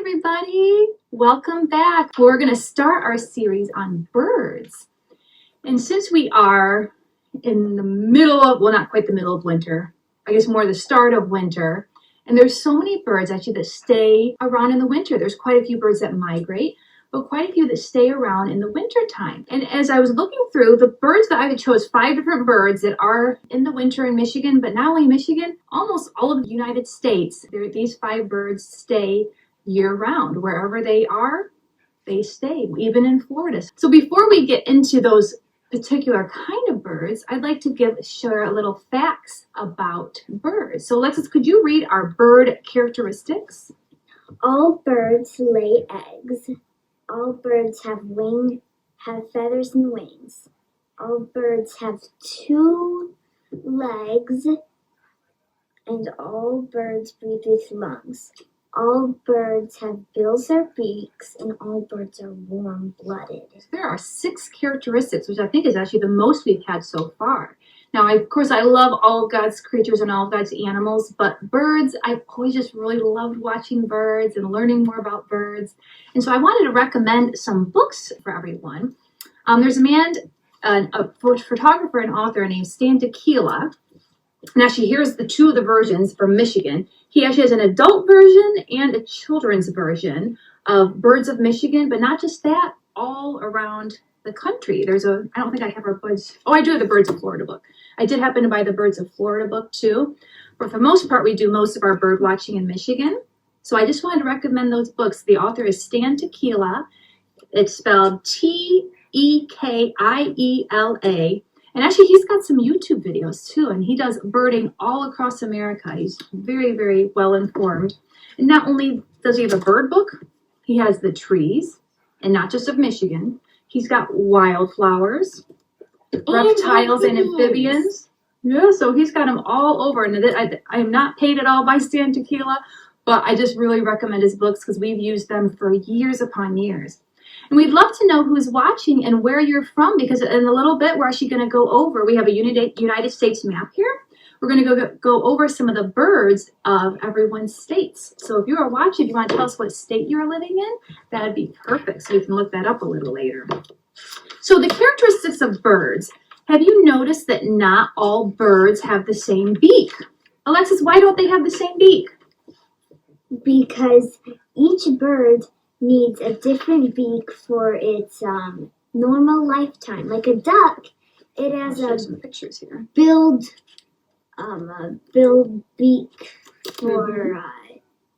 everybody. Welcome back. We're going to start our series on birds. And since we are in the middle of, well, not quite the middle of winter, I guess more the start of winter, and there's so many birds actually that stay around in the winter. There's quite a few birds that migrate, but quite a few that stay around in the winter time. And as I was looking through the birds that I chose, 5 different birds that are in the winter in Michigan, but not only Michigan, almost all of the United States. These 5 birds stay year round. Wherever they are, they stay, even in Florida. So before we get into those particular kind of birds, I'd like to share a little facts about birds. So Alexis, could you read our bird characteristics? All birds lay eggs. All birds have feathers and wings. All birds have 2 legs, and all birds breathe with lungs. All birds have bills or beaks, and all birds are warm-blooded. There are 6 characteristics, which I think is actually the most we've had so far. Now, of course, I love all of God's creatures and all of God's animals, but birds, I've always just really loved watching birds and learning more about birds. And so I wanted to recommend some books for everyone. There's a man, a photographer and author named Stan Tequila. And actually, here's the 2 of the versions from Michigan. He actually has an adult version and a children's version of Birds of Michigan, but not just that, all around the country. I don't think I have our birds. Oh, I do have the Birds of Florida book. I did happen to buy the Birds of Florida book too. But for the most part, we do most of our bird watching in Michigan. So I just wanted to recommend those books. The author is Stan Tequila. It's spelled Tekiela. And actually, he's got some YouTube videos too, and he does birding all across America. He's very, very well informed. And not only does he have a bird book, he has the trees, and not just of Michigan. He's got wildflowers, reptiles, and amphibians. Yeah, so he's got them all over. And I am not paid at all by Stan Tequila, but I just really recommend his books because we've used them for years upon years. And we'd love to know who's watching and where you're from, because in a little bit, we're actually going to go over, we have a United States map here. We're going to go over some of the birds of everyone's states. So if you are watching, if you want to tell us what state you're living in, that'd be perfect. So we can look that up a little later. So the characteristics of birds. Have you noticed that not all birds have the same beak? Alexis, why don't they have the same beak? Because each bird needs a different beak for its normal lifetime. Like a duck, it has some pictures here. Billed beak for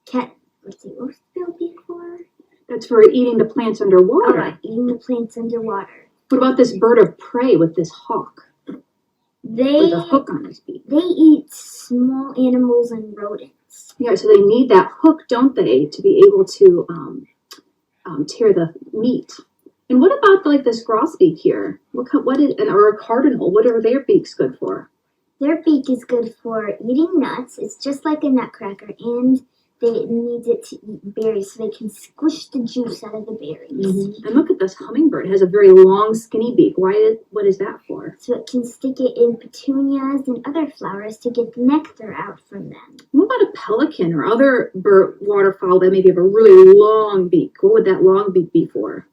cat. Let's see, what's billed beak for? That's for eating the plants underwater. All right, eating the plants underwater. What about this bird of prey with this hawk? With a hook on his beak. They eat small animals and rodents. Yeah, so they need that hook, don't they, to be able to tear the meat. And what about like this grosbeak here? Or a cardinal? What are their beaks good for? Their beak is good for eating nuts. It's just like a nutcracker, and they need it to eat berries so they can squish the juice out of the berries. Mm-hmm. And look at this hummingbird. It has a very long, skinny beak. What is that for? So it can stick it in petunias and other flowers to get the nectar out from them. What about a pelican or other waterfowl that maybe have a really long beak? What would that long beak be for?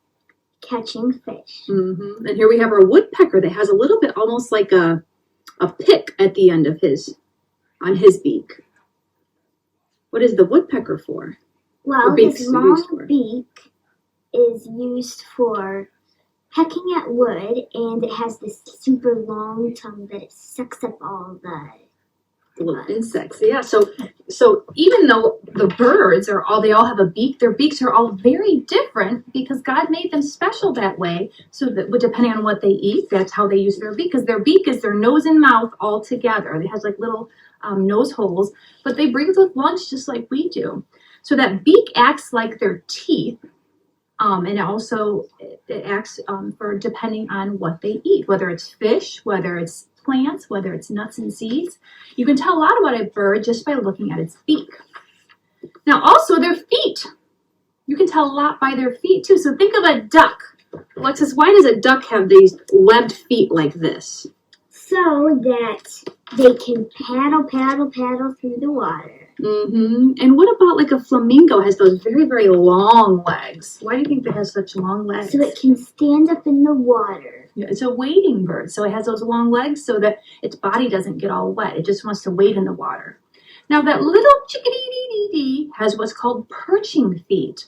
Catching fish. Mm-hmm. And here we have our woodpecker that has a little bit almost like a pick at the end of his beak. What is the woodpecker for? Well, this long beak is used for pecking at wood, and it has this super long tongue that it sucks up all the little insects. Yeah, so even though the birds they all have a beak, their beaks are all very different because God made them special that way. So that depending on what they eat, that's how they use their beak, because their beak is their nose and mouth all together. It has like little nose holes, but they breathe with lungs just like we do. So that beak acts like their teeth, and it acts for depending on what they eat, whether it's fish, whether it's plants, whether it's nuts and seeds. You can tell a lot about a bird just by looking at its beak. Now also their feet. You can tell a lot by their feet too. So think of a duck. Alexis, why does a duck have these webbed feet like this? So that they can paddle through the water. And what about like a flamingo has those very, very long legs? Why do you think it has such long legs? So it can stand up in the water. Yeah, it's a wading bird, so it has those long legs so that its body doesn't get all wet. It just wants to wade in the water. Now that little chickadee has what's called perching feet.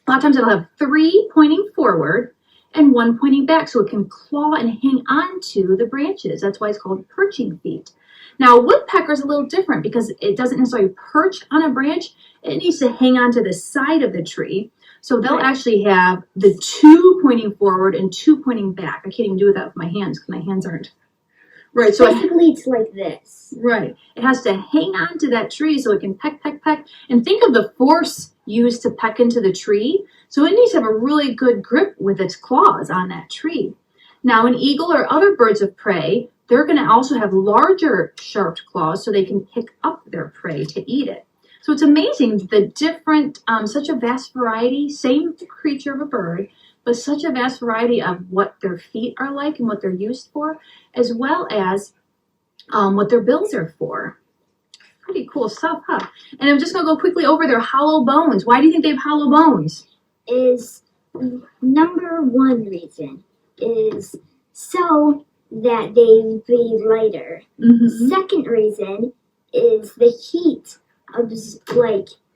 A lot of times it'll have 3 pointing forward and 1 pointing back, so it can claw and hang on to the branches. That's why it's called perching feet. Now, a woodpecker is a little different because it doesn't necessarily perch on a branch. It needs to hang on to the side of the tree. So they'll actually have the 2 pointing forward and 2 pointing back. I can't even do that with my hands because my hands aren't. Right, so basically it's like this. Right. It has to hang on to that tree so it can peck, peck, peck. And think of the force used to peck into the tree. So it needs to have a really good grip with its claws on that tree. Now, an eagle or other birds of prey, they're going to also have larger sharp claws so they can pick up their prey to eat it. So it's amazing the different, such a vast variety, same creature of a bird, but such a vast variety of what their feet are like and what they're used for, as well as what their bills are for. Pretty cool stuff, huh? And I'm just going to go quickly over their hollow bones. Why do you think they have hollow bones? Is number one reason is so that they be lighter. Second reason is the heat of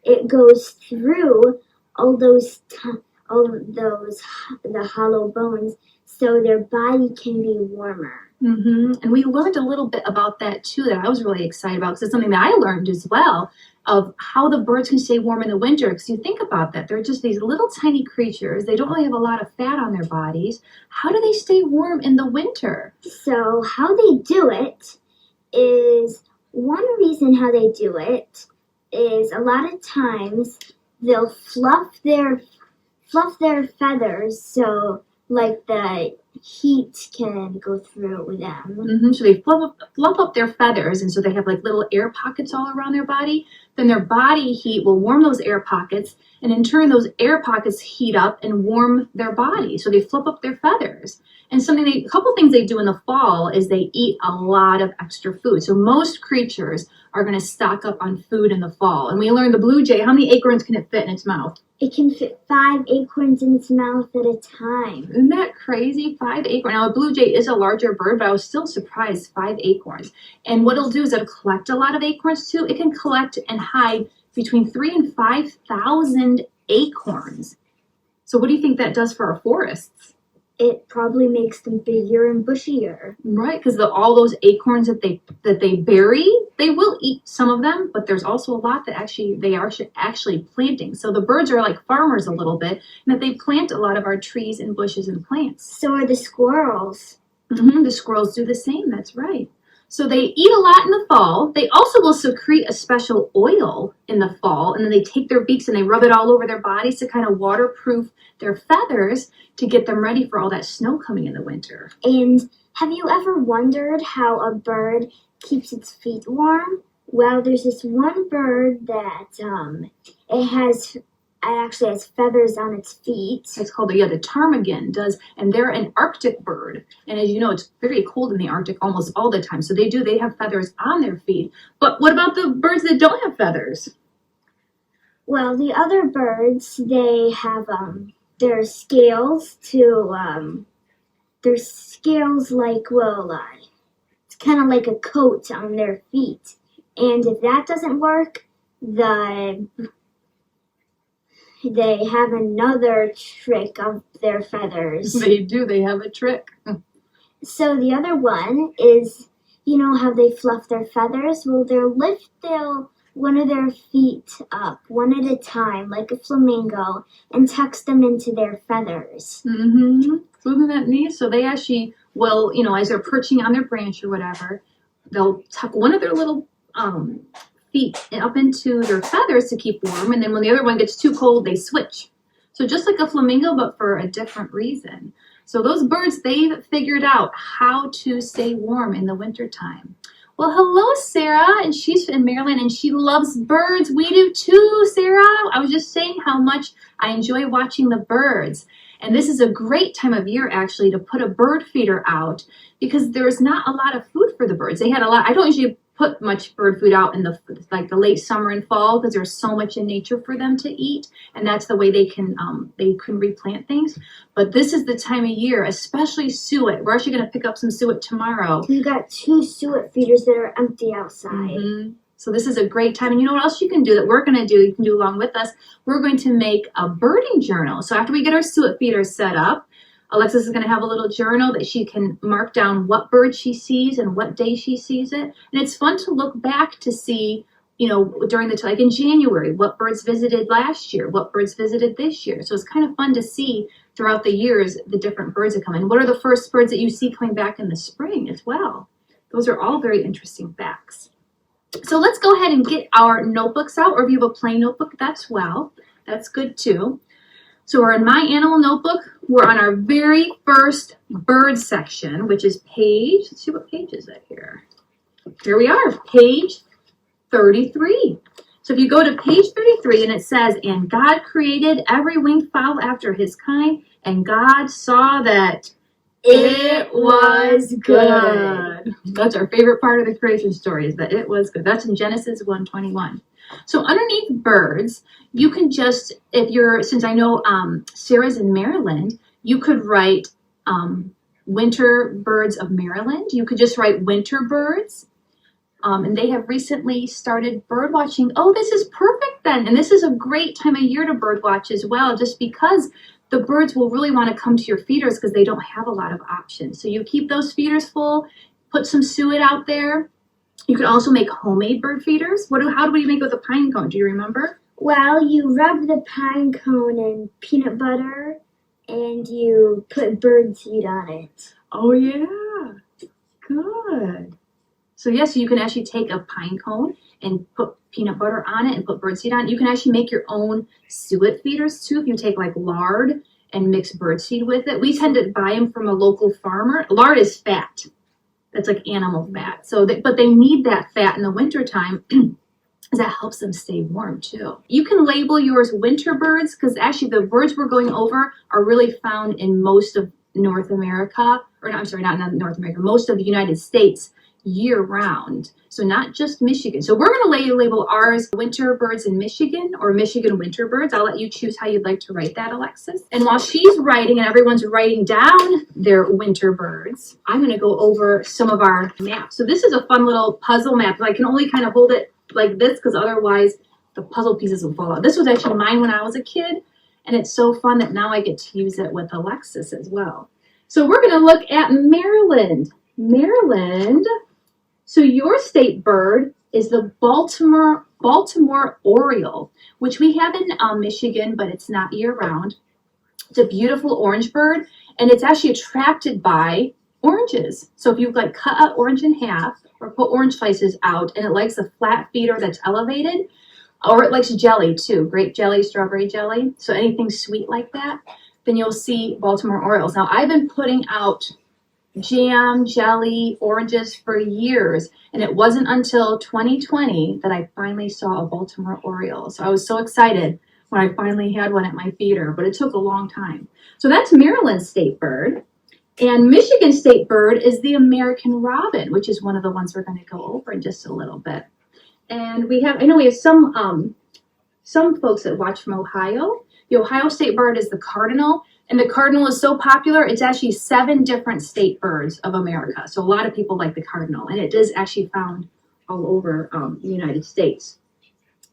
it goes through all those the hollow bones so their body can be warmer. And we learned a little bit about that too that I was really excited about because it's something that I learned as well of how the birds can stay warm in the winter. Because you think about that, they're just these little tiny creatures. They don't really have a lot of fat on their bodies. How do they stay warm in the winter? So how they do it is, one reason how they do it is a lot of times they'll fluff their feathers so like the heat can go through them. So they fluff up their feathers, and so they have like little air pockets all around their body. Then their body heat will warm those air pockets, and in turn those air pockets heat up and warm their body. So they fluff up their feathers. And a couple things they do in the fall is they eat a lot of extra food. So most creatures are going to stock up on food in the fall. And we learned the blue jay, how many acorns can it fit in its mouth? It can fit 5 acorns in its mouth at a time. Isn't that crazy? 5 acorns. Now, a blue jay is a larger bird, but I was still surprised, 5 acorns. And what it'll do is it'll collect a lot of acorns too. It can collect and hide between 3,000 and 5,000 acorns. So what do you think that does for our forests? It probably makes them bigger and bushier. Right, because all those acorns that they bury, they will eat some of them, but there's also a lot that they are actually planting. So the birds are like farmers a little bit, and that they plant a lot of our trees and bushes and plants. So are the squirrels. The squirrels do the same, that's right. So they eat a lot in the fall. They also will secrete a special oil in the fall, and then they take their beaks and they rub it all over their bodies to kind of waterproof their feathers to get them ready for all that snow coming in the winter. And have you ever wondered how a bird keeps its feet warm? Well, there's this one bird that it actually has feathers on its feet. It's called the ptarmigan does, and they're an Arctic bird. And as you know, it's very cold in the Arctic almost all the time. So they have feathers on their feet. But what about the birds that don't have feathers? Well, the other birds, they have their scales it's kind of like a coat on their feet. And if that doesn't work, they have another trick of their feathers. They do, they have a trick. So the other one is, you know how they fluff their feathers? Well, they'll lift one of their feet up, one at a time, like a flamingo, and tucks them into their feathers. So isn't that neat? So they actually will, as they're perching on their branch or whatever, they'll tuck one of their little feet up into their feathers to keep warm, and then when the other one gets too cold, they switch. So just like a flamingo, but for a different reason. So those birds, they've figured out how to stay warm in the wintertime. Well, hello, Sarah, and she's in Maryland, and she loves birds. We do too, Sarah. I was just saying how much I enjoy watching the birds. And this is a great time of year, actually, to put a bird feeder out because there's not a lot of food for the birds. They had a lot. I don't usually put much bird food out in the late summer and fall because there's so much in nature for them to eat, and that's the way they can replant things. But this is the time of year, especially suet. We're actually going to pick up some suet tomorrow. We've got 2 suet feeders that are empty outside. Mm-hmm. So this is a great time. And you know what else you can do that we're going to do, you can do along with us? We're going to make a birding journal. So after we get our suet feeders set up, Alexis is going to have a little journal that she can mark down what bird she sees and what day she sees it. And it's fun to look back to see, during the, like in January, what birds visited last year, what birds visited this year. So it's kind of fun to see throughout the years the different birds that come in. What are the first birds that you see coming back in the spring as well? Those are all very interesting facts. So let's go ahead and get our notebooks out, or if you have a plain notebook, that's good too. So we're in my animal notebook. We're on our very first bird section, which is let's see what page is that here. Here we are, page 33. So if you go to page 33 and it says, and God created every winged fowl after his kind, and God saw that it was good. That's our favorite part of the creation story, is that it was good. That's in Genesis 1:21. So underneath birds, you can just, since I know Sarah's in Maryland, you could write winter birds of Maryland. You could just write winter birds. And they have recently started bird watching. Oh, this is perfect then. And this is a great time of year to bird watch as well, just because the birds will really want to come to your feeders because they don't have a lot of options. So you keep those feeders full, put some suet out there. You could also make homemade bird feeders. How do we make it with a pine cone? Do you remember? Well, you rub the pine cone in peanut butter and you put bird seed on it. Oh, yeah. Good. So, yes, you can actually take a pine cone and put peanut butter on it and put birdseed on it. You can actually make your own suet feeders, too, if you take, like, lard and mix birdseed with it. We tend to buy them from a local farmer. Lard is fat. That's like animal fat. But they need that fat in the wintertime because that helps them stay warm, too. You can label yours winter birds because actually the birds we're going over are really found in most of North America. Or, I'm sorry, not North America. Most of the United States year-round, so not just Michigan. So we're going to label ours winter birds in Michigan or Michigan winter birds. I'll let you choose how you'd like to write that, Alexis. And while she's writing and everyone's writing down their winter birds, I'm going to go over some of our maps. So this is a fun little puzzle map. I can only kind of hold it like this because otherwise the puzzle pieces will fall out. This was actually mine when I was a kid, and it's so fun that now I get to use it with Alexis as well. So we're going to look at Maryland. So your state bird is the Baltimore Oriole, which we have in Michigan, but it's not year-round. It's a beautiful orange bird, and it's actually attracted by oranges. So if you cut an orange in half or put orange slices out, and it likes a flat feeder that's elevated, or it likes jelly too, grape jelly, strawberry jelly, so anything sweet like that, then you'll see Baltimore Orioles. Now, I've been putting out jam, jelly, oranges for years, and it wasn't until 2020 that I finally saw a Baltimore Oriole. So I was so excited when I finally had one at my feeder, but it took a long time. So that's Maryland's state bird. And Michigan's state bird is the American robin, which is one of the ones we're going to go over in just a little bit. And I know we have some folks that watch from Ohio. The Ohio state bird is the cardinal. And the cardinal is so popular, it's actually 7 different state birds of America. So a lot of people like the cardinal, and it is actually found all over the United States.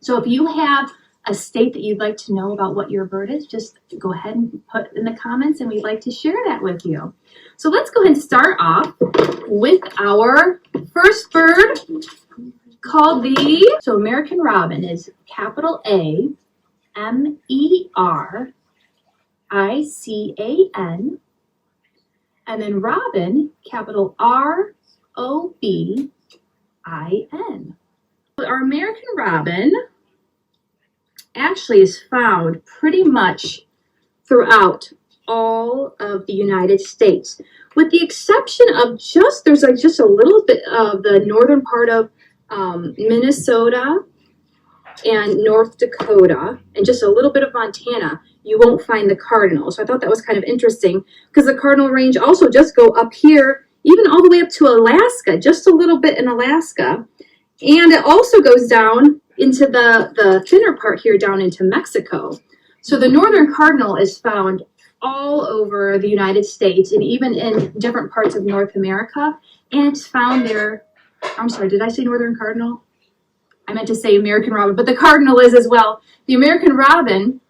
So if you have a state that you'd like to know about what your bird is, just go ahead and put in the comments, and we'd like to share that with you. So let's go ahead and start off with our first bird called so American robin is capital A, MERICAN, and then robin, capital ROBIN. Our American robin actually is found pretty much throughout all of the United States, with the exception of there's just a little bit of the northern part of Minnesota and North Dakota, and just a little bit of Montana. You won't find the cardinal. So I thought that was kind of interesting because the cardinal range also just go up here, even all the way up to Alaska, just a little bit in Alaska. And it also goes down into the thinner part here, down into Mexico. So the northern cardinal is found all over the United States and even in different parts of North America. And it's found there. I'm sorry, did I say northern cardinal? I meant to say American robin, but the cardinal is as well. The American robin,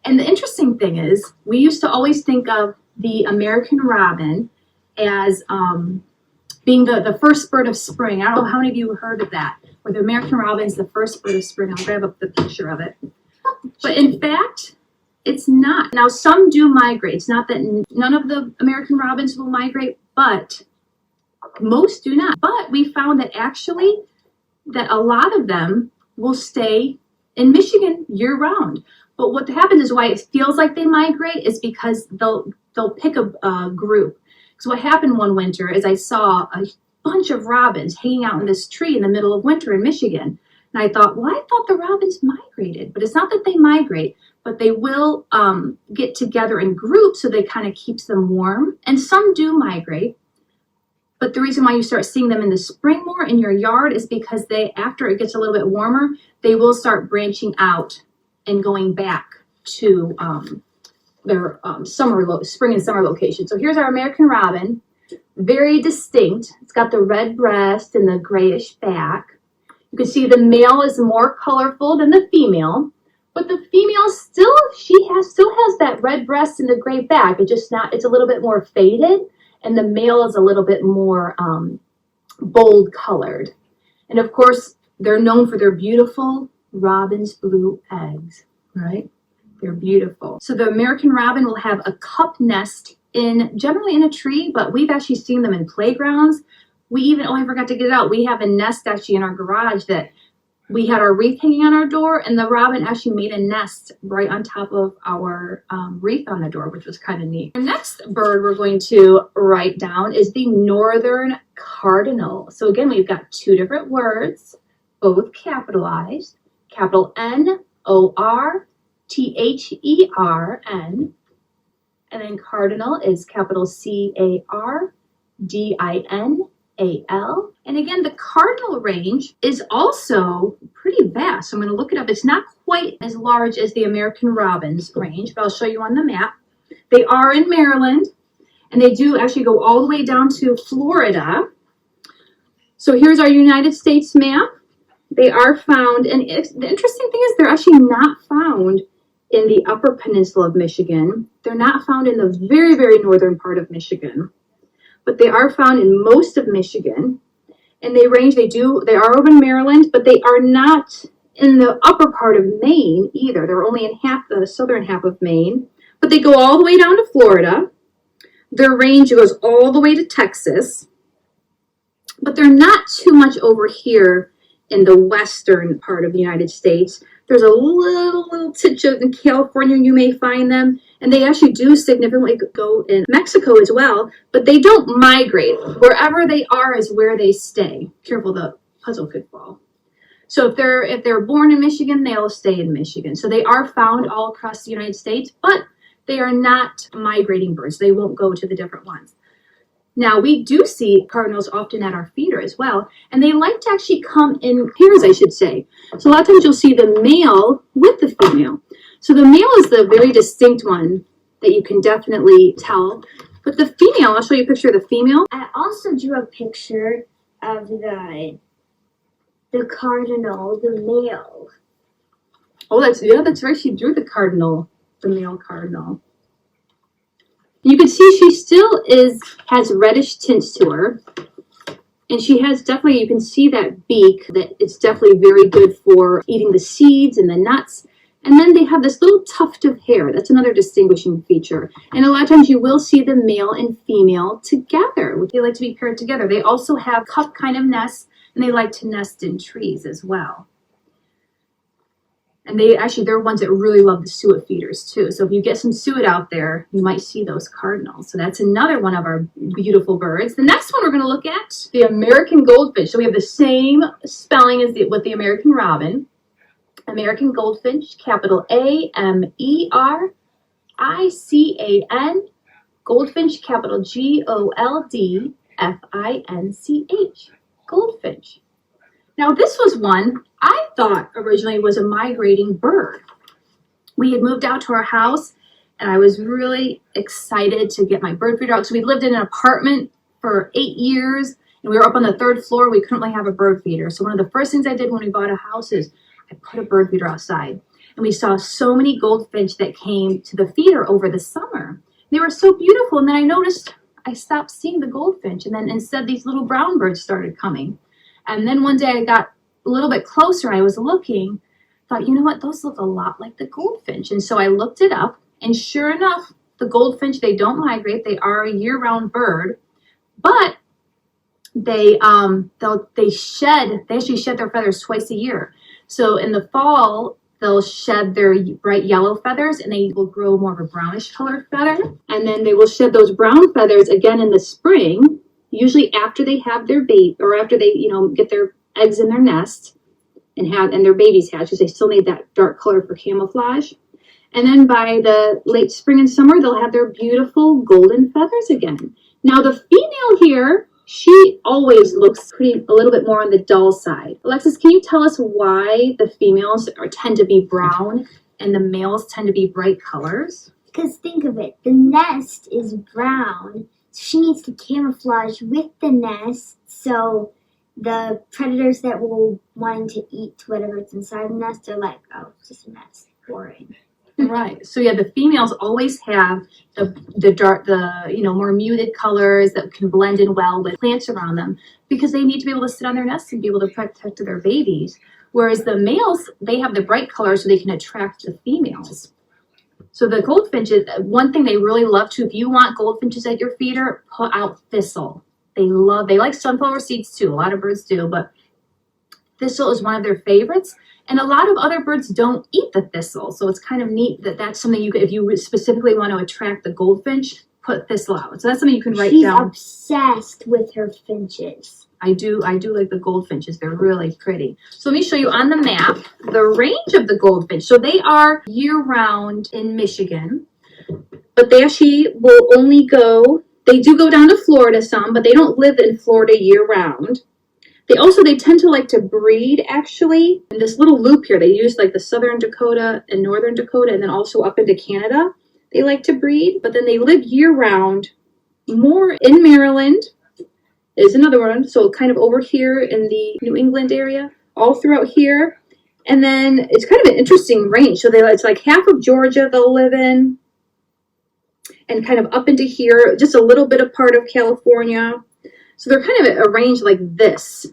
and the interesting thing is, we used to always think of the American robin as being the first bird of spring. I don't know how many of you heard of that, where the American robin is the first bird of spring. I'll grab up the picture of it. But in fact, it's not. Now, some do migrate. It's not that none of the American robins will migrate, but most do not. But we found that actually that a lot of them will stay in Michigan year-round. But what happens is why it feels like they migrate is because they'll pick a group. So what happened one winter is I saw a bunch of robins hanging out in this tree in the middle of winter in Michigan. And I thought, well, I thought the robins migrated. But it's not that they migrate, but they will get together in groups so they kind of keeps them warm. And some do migrate. But the reason why you start seeing them in the spring more in your yard is because after it gets a little bit warmer, they will start branching out and going back to their spring and summer location. So here's our American robin, very distinct. It's got the red breast and the grayish back. You can see the male is more colorful than the female, but the female still has that red breast and the gray back. It's a little bit more faded, and the male is a little bit more bold colored. And of course, they're known for their beautiful robin's blue eggs, right? They're beautiful. So the American robin will have a cup nest generally in a tree, but we've actually seen them in playgrounds. I forgot to get it out. We have a nest actually in our garage that we had our wreath hanging on our door, and the robin actually made a nest right on top of our wreath on the door, which was kind of neat. The next bird we're going to write down is the northern cardinal. So again, we've got two different words, both capitalized. Capital N-O-R-T-H-E-R-N. And then cardinal is capital C-A-R-D-I-N-A-L. And again, the cardinal range is also pretty vast. So I'm going to look it up. It's not quite as large as the American robin's range, but I'll show you on the map. They are in Maryland, and they do actually go all the way down to Florida. So here's our United States map. They are found, and the interesting thing is they're actually not found in the upper peninsula of Michigan. They're not found in the very, very northern part of Michigan, but they are found in most of Michigan. And they are over in Maryland, but they are not in the upper part of Maine either. They're only in the southern half of Maine, but they go all the way down to Florida. Their range goes all the way to Texas, but they're not too much over here in the western part of the United States. There's a little titch in California, you may find them, and they actually do significantly go in Mexico as well, but they don't migrate. Wherever they are is where they stay. Careful, the puzzle could fall. So if they're born in Michigan, they'll stay in Michigan. So they are found all across the United States, but they are not migrating birds. They won't go to the different ones. Now, we do see cardinals often at our feeder as well, and they like to actually come in pairs, I should say. So a lot of times you'll see the male with the female. So the male is the very distinct one that you can definitely tell. But the female, I'll show you a picture of the female. I also drew a picture of the cardinal, the male. Oh, that's right. She drew the male cardinal. You can see she still has reddish tints to her. And she has definitely, you can see that beak, that it's definitely very good for eating the seeds and the nuts. And then they have this little tuft of hair. That's another distinguishing feature. And a lot of times you will see the male and female together. They like to be paired together. They also have cup kind of nests, and they like to nest in trees as well. And they're ones that really love the suet feeders too. So if you get some suet out there, you might see those cardinals. So that's another one of our beautiful birds. The next one we're going to look at, the American goldfinch. So we have the same spelling as with the American robin. American goldfinch, capital A-M-E-R-I-C-A-N. Goldfinch, capital G-O-L-D-F-I-N-C-H. Goldfinch. Now this was one I thought originally was a migrating bird. We had moved out to our house and I was really excited to get my bird feeder out. So we lived in an apartment for 8 years and we were up on the 3rd floor. We couldn't really have a bird feeder. So one of the first things I did when we bought a house is I put a bird feeder outside. And we saw so many goldfinch that came to the feeder over the summer. They were so beautiful. And then I noticed I stopped seeing the goldfinch. And then instead these little brown birds started coming. And then one day I got a little bit closer. I was looking, thought, you know what, those look a lot like the goldfinch. And so I looked it up. And sure enough, the goldfinch, they don't migrate. They are a year-round bird, but they actually shed their feathers twice a year. So in the fall, they'll shed their bright yellow feathers and they will grow more of a brownish colored feather. And then they will shed those brown feathers again in the spring, usually after they have their baby or after they, get their eggs in their nest and their babies hatch, because they still need that dark color for camouflage. And then by the late spring and summer, they'll have their beautiful golden feathers again. Now the female here, she always looks a little bit more on the dull side. Alexis, can you tell us why the females tend to be brown and the males tend to be bright colors? Because think of it, the nest is brown. So she needs to camouflage with the nest so the predators that will want to eat whatever's inside the nest are like, oh, it's just a nest, boring. Right. So yeah, the females always have the dark, more muted colors that can blend in well with plants around them because they need to be able to sit on their nests and be able to protect their babies. Whereas the males, they have the bright colors so they can attract the females. So the goldfinches, one thing they really love to, if you want goldfinches at your feeder, put out thistle. They like sunflower seeds too. A lot of birds do, but thistle is one of their favorites. And a lot of other birds don't eat the thistle. So it's kind of neat that that's something if you specifically want to attract the goldfinch, put thistle out. So that's something you can write down. She's obsessed with her finches. I do like the goldfinches. They're really pretty. So let me show you on the map the range of the goldfinch. So they are year-round in Michigan, but they actually will they do go down to Florida some, but they don't live in Florida year-round. They tend to like to breed actually. In this little loop here, they use like the Southern Dakota and Northern Dakota and then also up into Canada. They like to breed, but then they live year-round more in Maryland is another one. So kind of over here in the New England area, all throughout here. And then it's kind of an interesting range. So it's like half of Georgia they'll live in and kind of up into here, just a little bit of part of California. So they're kind of arranged like this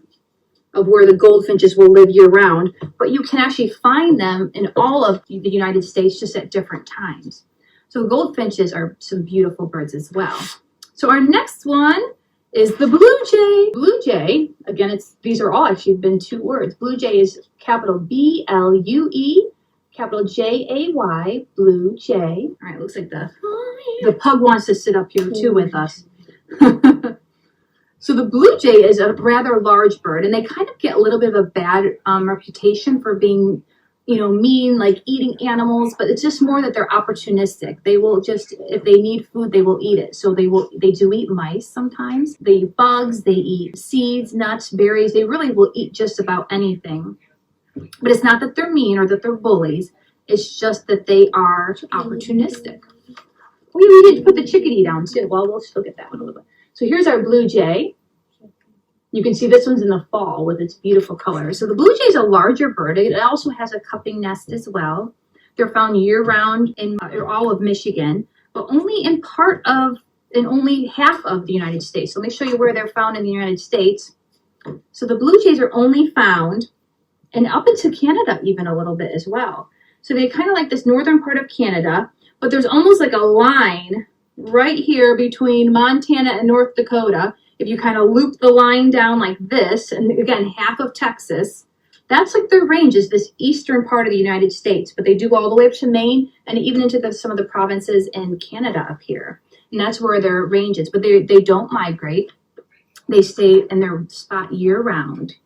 of where the goldfinches will live year-round. But you can actually find them in all of the United States just at different times. So goldfinches are some beautiful birds as well. So our next one is the blue jay. Blue jay, again, these are all actually been 2 words. Blue jay is capital B-L-U-E, capital J-A-Y, blue jay. All right, looks like the pug wants to sit up here too with us. So the blue jay is a rather large bird, and they kind of get a little bit of a bad reputation for being, mean, like eating animals, but it's just more that they're opportunistic. They will just, if they need food, they will eat it. So they do eat mice sometimes. They eat bugs, they eat seeds, nuts, berries. They really will eat just about anything. But it's not that they're mean or that they're bullies. It's just that they are opportunistic. We didn't put the chickadee down too. Well, we'll look at that one a little bit. So here's our blue jay. You can see this one's in the fall with its beautiful colors. So the blue jay is a larger bird. It also has a cupping nest as well. They're found year-round in all of Michigan, but only in only half of the United States. So let me show you where they're found in the United States. So the blue jays are only found and up into Canada even a little bit as well. So they kind of like this northern part of Canada, but there's almost like a line right here between Montana and North Dakota. If you kind of loop the line down like this, and again, half of Texas, that's like their range is this eastern part of the United States, but they do go all the way up to Maine and even into some of the provinces in Canada up here. And that's where their range is, but they don't migrate. They stay in their spot year round.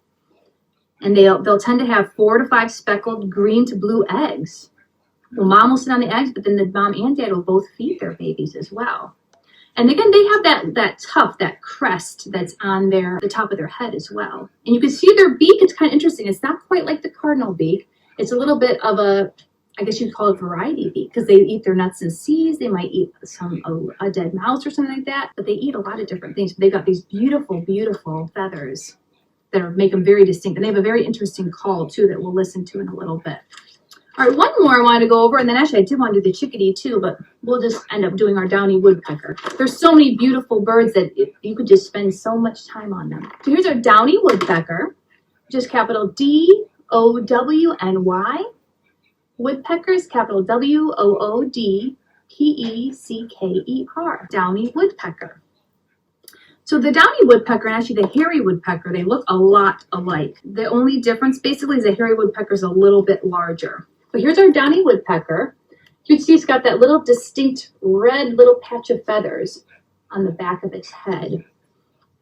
And they'll tend to have 4 to 5 speckled green to blue eggs. Well, mom will sit on the eggs, but then the mom and dad will both feed their babies as well. And again, they have that tuft, that crest that's on the top of their head as well. And you can see their beak. It's kind of interesting. It's not quite like the cardinal beak. It's a little bit of a, I guess you'd call it variety beak, because they eat their nuts and seeds. They might eat a dead mouse or something like that. But they eat a lot of different things. They've got these beautiful, beautiful feathers that make them very distinct. And they have a very interesting call too that we'll listen to in a little bit. All right, one more I wanted to go over, and then actually I did want to do the chickadee too, but we'll just end up doing our downy woodpecker. There's so many beautiful birds that you could just spend so much time on them. So here's our downy woodpecker, just capital D-O-W-N-Y. Woodpeckers, capital W-O-O-D-P-E-C-K-E-R. Downy woodpecker. So the downy woodpecker and actually the hairy woodpecker, they look a lot alike. The only difference basically is the hairy woodpecker is a little bit larger. But here's our downy woodpecker. You can see it's got that little distinct red little patch of feathers on the back of its head.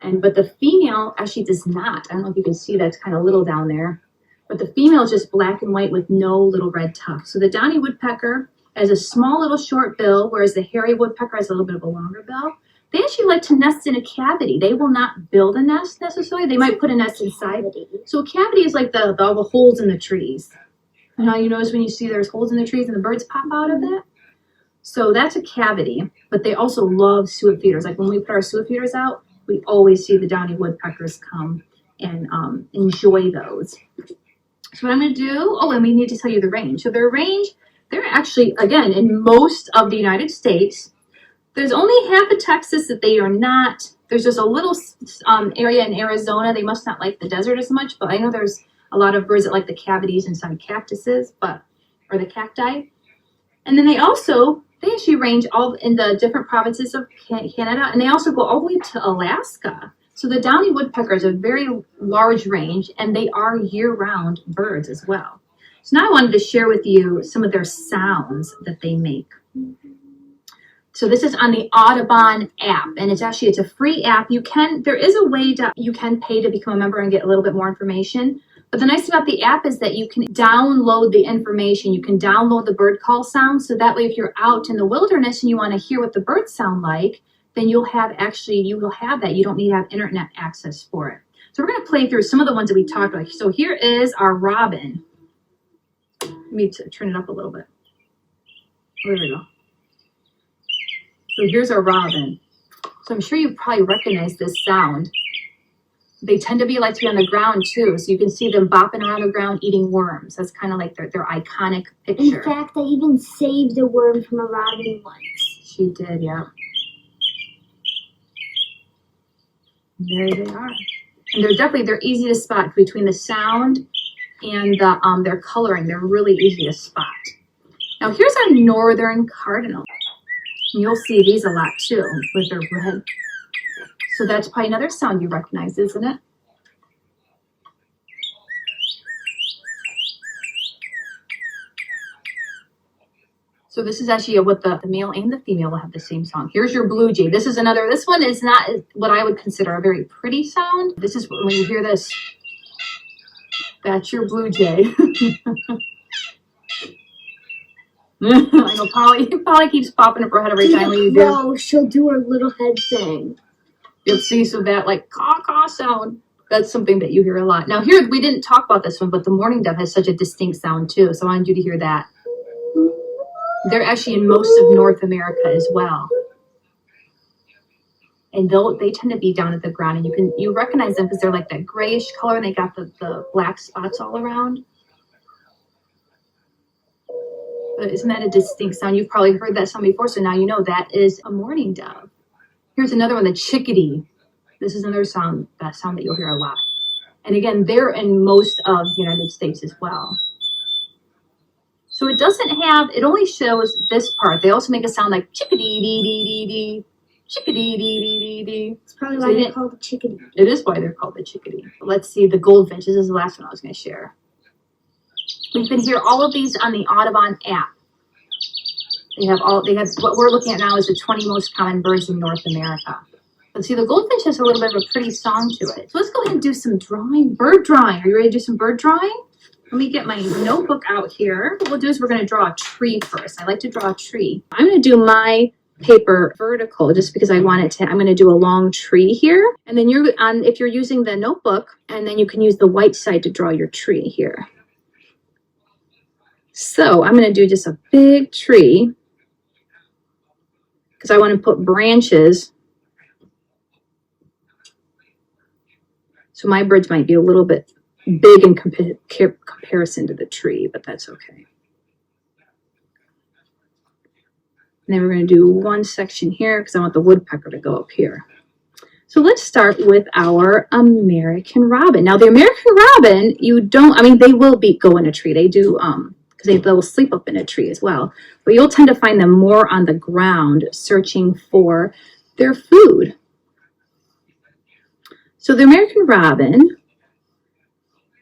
But the female actually does not. I don't know if you can see that's kind of little down there. But the female is just black and white with no little red tuft. So the downy woodpecker has a small little short bill, whereas the hairy woodpecker has a little bit of a longer bill. They actually like to nest in a cavity. They will not build a nest necessarily. They might put a nest inside. So a cavity is like all the holes in the trees. And how you notice when you see there's holes in the trees and the birds pop out of that? So that's a cavity, but they also love suet feeders. Like when we put our suet feeders out, we always see the downy woodpeckers come and enjoy those. So what I'm going to do, and we need to tell you the range. So their range, they're actually, again, in most of the United States. There's only half of Texas that they are not. There's just a little area in Arizona. They must not like the desert as much, but I know there's a lot of birds that like the cavities inside cactuses, or the cacti. And then they actually range all in the different provinces of Canada, and they also go all the way to Alaska. So the downy woodpecker is a very large range, and they are year-round birds as well. So now I wanted to share with you some of their sounds that they make. So this is on the Audubon app, and it's a free app. There is a way you can pay to become a member and get a little bit more information. But the nice thing about the app is that you can download the information. You can download the bird call sounds. So that way, if you're out in the wilderness and you want to hear what the birds sound like, then you will have that. You don't need to have internet access for it. So we're going to play through some of the ones that we talked about. So here is our robin. Let me turn it up a little bit. There we go. So here's our robin. So I'm sure you probably recognize this sound. They tend to be like to be on the ground too. So you can see them bopping around the ground eating worms. That's kind of like their iconic picture. In fact, I even saved a worm from a robin once. She did, yeah. There they are. And they're easy to spot between the sound and their coloring. They're really easy to spot. Now here's our northern cardinal. And you'll see these a lot too with their red. So that's probably another sound you recognize, isn't it? So this is actually what the male and the female will have the same song. Here's your blue jay. This one is not what I would consider a very pretty sound. This is when you hear this, that's your blue jay. I know Polly keeps popping up her head every time we do. No, she'll do her little head thing. You'll see, so that like caw-caw sound, that's something that you hear a lot. Now here, we didn't talk about this one, but the mourning dove has such a distinct sound too. So I wanted you to hear that. They're actually in most of North America as well. And they tend to be down at the ground, and you recognize them because they're like that grayish color, and they got the black spots all around. But isn't that a distinct sound? You've probably heard that sound before, so now you know that is a mourning dove. Here's another one, the chickadee. This is another sound that you'll hear a lot. And again, they're in most of the United States as well. So it only shows this part. They also make a sound like chickadee-dee-dee-dee-dee, chickadee-dee-dee-dee-dee. It's probably why they're called the chickadee. It is why they're called the chickadee. Let's see, the goldfinch. This is the last one I was going to share. We can hear all of these on the Audubon app. They have what we're looking at now is the 20 most common birds in North America. Let's see, the goldfinch has a little bit of a pretty song to it. So let's go ahead and do some bird drawing. Are you ready to do some bird drawing? Let me get my notebook out here. What we'll do is we're going to draw a tree first. I like to draw a tree. I'm going to do my paper vertical just because I want it to, I'm going to do a long tree here. And then if you're using the notebook, and then you can use the white side to draw your tree here. So I'm going to do just a big tree because I want to put branches. So my birds might be a little bit big in comparison to the tree, but that's okay. And then we're going to do one section here because I want the woodpecker to go up here. So let's start with our American robin. Now the American robin, they will go in a tree. They do, because they'll sleep up in a tree as well. But you'll tend to find them more on the ground searching for their food. So the American robin,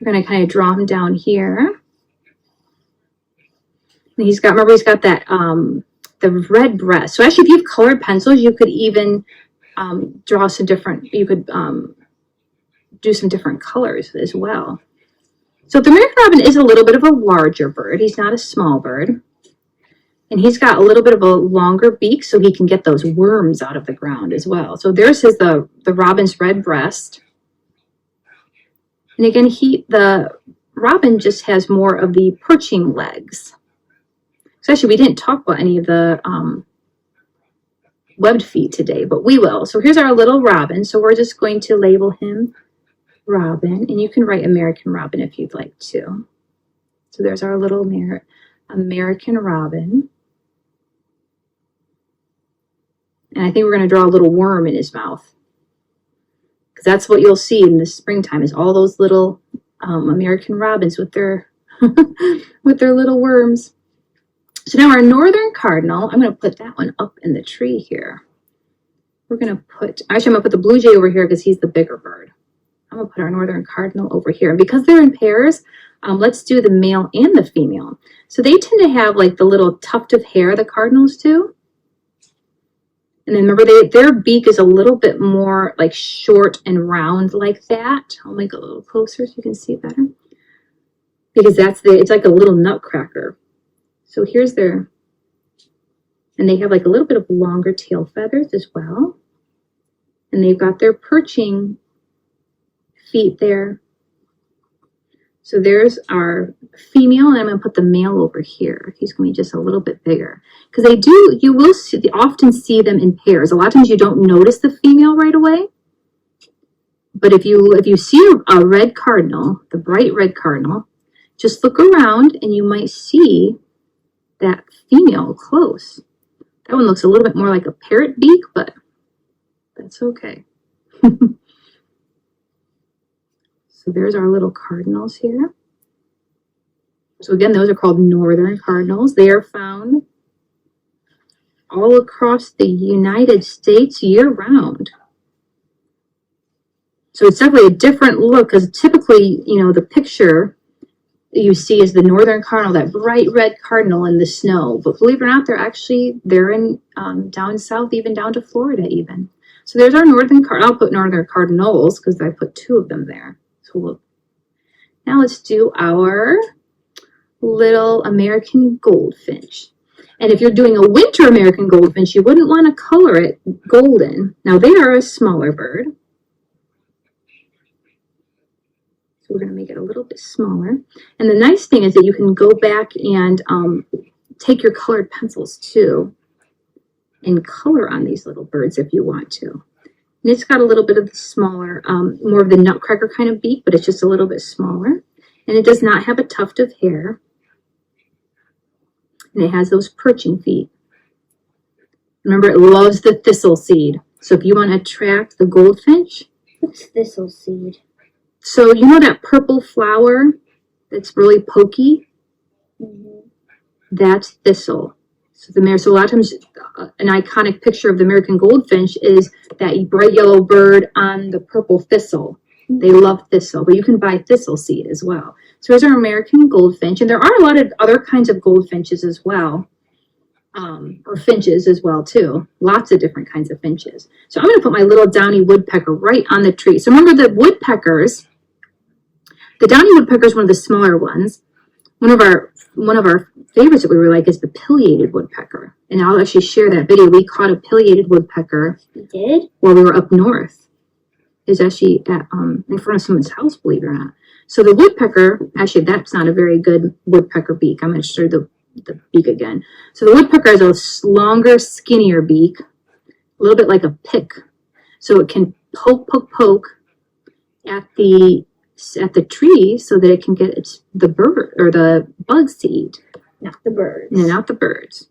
we're going to kind of draw him down here. And he's got that, the red breast. So actually, if you have colored pencils, you could even draw some different, you could do some different colors as well. So the American robin is a little bit of a larger bird. He's not a small bird. And he's got a little bit of a longer beak so he can get those worms out of the ground as well. So there's the robin's red breast. And again, the robin just has more of the perching legs. So actually, we didn't talk about any of the webbed feet today, but we will. So here's our little robin. So we're just going to label him Robin, and you can write American robin if you'd like to. So there's our little American robin. And I think we're going to draw a little worm in his mouth, because that's what you'll see in the springtime is all those little American robins with their with their little worms. So now our northern cardinal, I'm going to put that one up in the tree here. I'm going to put the blue jay over here because he's the bigger bird. I'm going to put our northern cardinal over here. And because they're in pairs, let's do the male and the female. So they tend to have like the little tuft of hair, the cardinals do. And then remember, their beak is a little bit more like short and round like that. I'll make it a little closer so you can see better. Because it's like a little nutcracker. So here's and they have like a little bit of longer tail feathers as well. And they've got their perching feet there. So there's our female, and I'm going to put the male over here. He's going to be just a little bit bigger. Because you will often see them in pairs. A lot of times you don't notice the female right away. But if you see a red cardinal, the bright red cardinal, just look around and you might see that female close. That one looks a little bit more like a parrot beak, but that's okay. So there's our little cardinals here. So again, those are called northern cardinals. They are found all across the United States year-round. So it's definitely a different look, because typically, the picture you see is the northern cardinal, that bright red cardinal in the snow. But believe it or not, they're in down south, even down to Florida even. So there's our northern cardinal. I'll put northern cardinals because I put 2 of them there. So now let's do our little American goldfinch. And if you're doing a winter American goldfinch, you wouldn't want to color it golden. Now they are a smaller bird. So we're going to make it a little bit smaller. And the nice thing is that you can go back and take your colored pencils too and color on these little birds if you want to. And it's got a little bit of the smaller, more of the nutcracker kind of beak, but it's just a little bit smaller. And it does not have a tuft of hair. And it has those perching feet. Remember, it loves the thistle seed. So if you want to attract the goldfinch. What's thistle seed? So you know that purple flower that's really pokey? Mm-hmm. That's thistle. So a lot of times an iconic picture of the American goldfinch is that bright yellow bird on the purple thistle. They love thistle, but you can buy thistle seed as well. So here's our American goldfinch, and there are a lot of other kinds of goldfinches as well, or finches as well too. Lots of different kinds of finches. So I'm going to put my little downy woodpecker right on the tree. So remember the woodpeckers, the downy woodpecker is one of the smaller ones. One of our favorites that we were like is the pileated woodpecker. And I'll actually share that video. We caught a pileated woodpecker. We did? While we were up north. It's actually at, in front of someone's house, believe it or not. So the woodpecker, actually that's not a very good woodpecker beak. I'm going to show you the beak again. So the woodpecker has a longer, skinnier beak, a little bit like a pick. So it can poke at the tree so that it can get the bird or the bugs to eat. Not the birds. No, not the birds.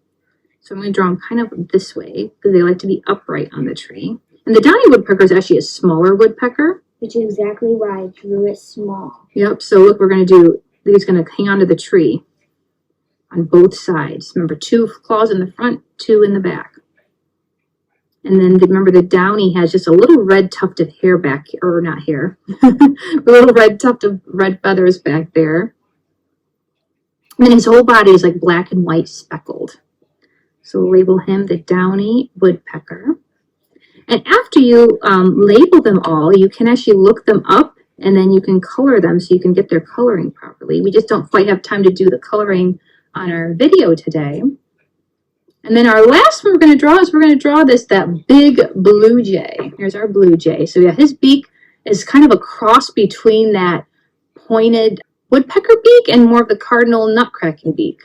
So I'm going to draw them kind of this way because they like to be upright on the tree. And the downy woodpecker is actually a smaller woodpecker. Which is exactly why I drew it small. Yep, so look, we're going to do, he's going to hang onto the tree on both sides. Remember, 2 claws in the front, 2 in the back. And then remember the downy has just a little red tuft of hair back here, or not hair, a little red tuft of red feathers back there. And then his whole body is like black and white speckled. So we'll label him the downy woodpecker. And after you label them all, you can actually look them up and then you can color them so you can get their coloring properly. We just don't quite have time to do the coloring on our video today. And then our last one we're going to draw is that big blue jay. Here's our blue jay. So yeah, his beak is kind of a cross between that pointed woodpecker beak and more of the cardinal nutcracking beak.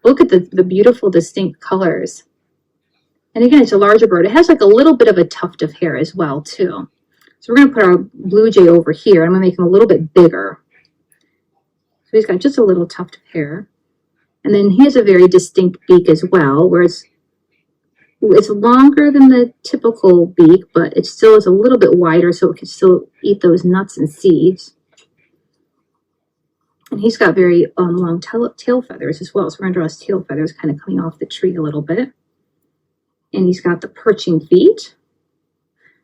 Look at the beautiful distinct colors. And again, it's a larger bird. It has like a little bit of a tuft of hair as well, too. So we're going to put our blue jay over here. I'm going to make him a little bit bigger. So he's got just a little tuft of hair. And then he has a very distinct beak as well, where it's longer than the typical beak, but it still is a little bit wider so it can still eat those nuts and seeds. And he's got very long tail feathers as well. So we're going to draw his tail feathers kind of coming off the tree a little bit. And he's got the perching feet.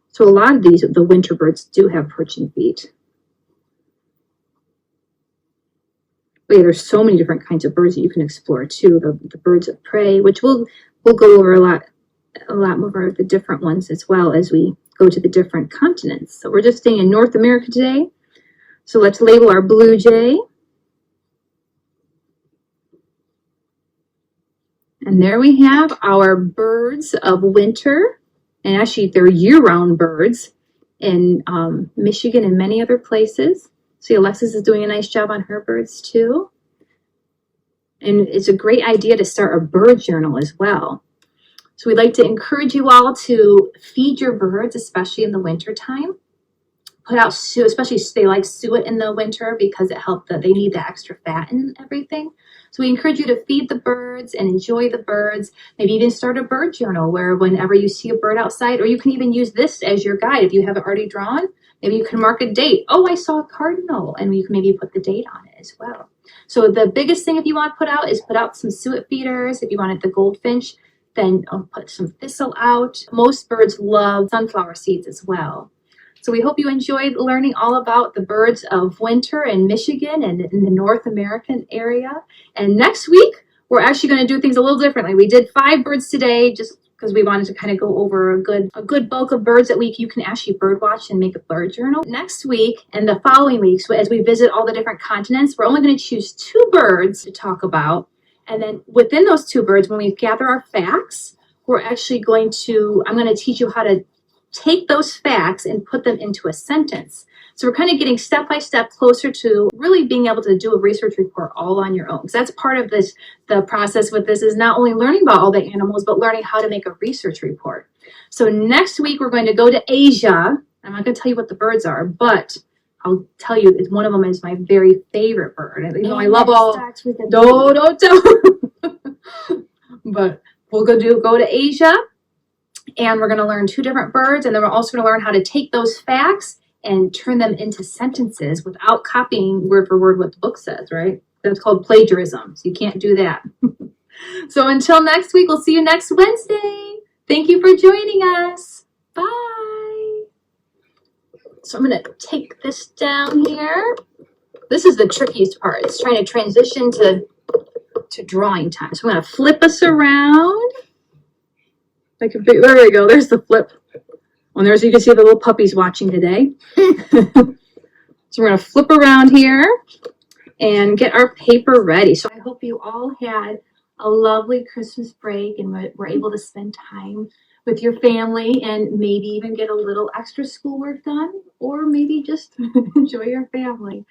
So a lot of the winter birds do have perching feet. But yeah, there's so many different kinds of birds that you can explore too. The birds of prey, which we'll go over a lot more of the different ones as well as we go to the different continents. So we're just staying in North America today. So let's label our blue jay. And there we have our birds of winter. And actually, they're year-round birds in Michigan and many other places. See, Alexis is doing a nice job on her birds, too. And it's a great idea to start a bird journal as well. So we'd like to encourage you all to feed your birds, especially in the wintertime. Put out suet, especially they like suet in the winter because it helps they need the extra fat and everything. So we encourage you to feed the birds and enjoy the birds. Maybe even start a bird journal where whenever you see a bird outside, or you can even use this as your guide if you have it already drawn. Maybe you can mark a date. Oh, I saw a cardinal, and you can maybe put the date on it as well. So the biggest thing if you want to put out is put out some suet feeders. If you wanted the goldfinch, then put some thistle out. Most birds love sunflower seeds as well. So we hope you enjoyed learning all about the birds of winter in Michigan and in the North American area. And next week, we're actually going to do things a little differently. We did 5 birds today just because we wanted to kind of go over a good bulk of birds that you can actually bird watch and make a bird journal. Next week and the following weeks, as we visit all the different continents, we're only going to choose 2 birds to talk about. And then within those 2 birds, when we gather our facts, we're actually I'm going to teach you how to take those facts and put them into a sentence. So we're kind of getting step by step closer to really being able to do a research report all on your own. Because that's part of the process with this is not only learning about all the animals, but learning how to make a research report. So next week, we're going to go to Asia. I'm not going to tell you what the birds are, but I'll tell you one of them is my very favorite bird. And, I love all. Don't tell. But we'll go to Asia. And we're going to learn 2 different birds, and then we're also going to learn how to take those facts and turn them into sentences without copying word for word what the book says, right? That's called plagiarism, so you can't do that. So until next week, we'll see you next Wednesday. Thank you for joining us. Bye. So I'm going to take this down here. This is the trickiest part. It's trying to transition to drawing time. So I'm going to flip us around. There we go. There's the flip. And there's, you can see the little puppies watching today. So we're going to flip around here. and get our paper ready. So I hope you all had a lovely Christmas break and were able to spend time with your family and maybe even get a little extra schoolwork done, or maybe just enjoy your family.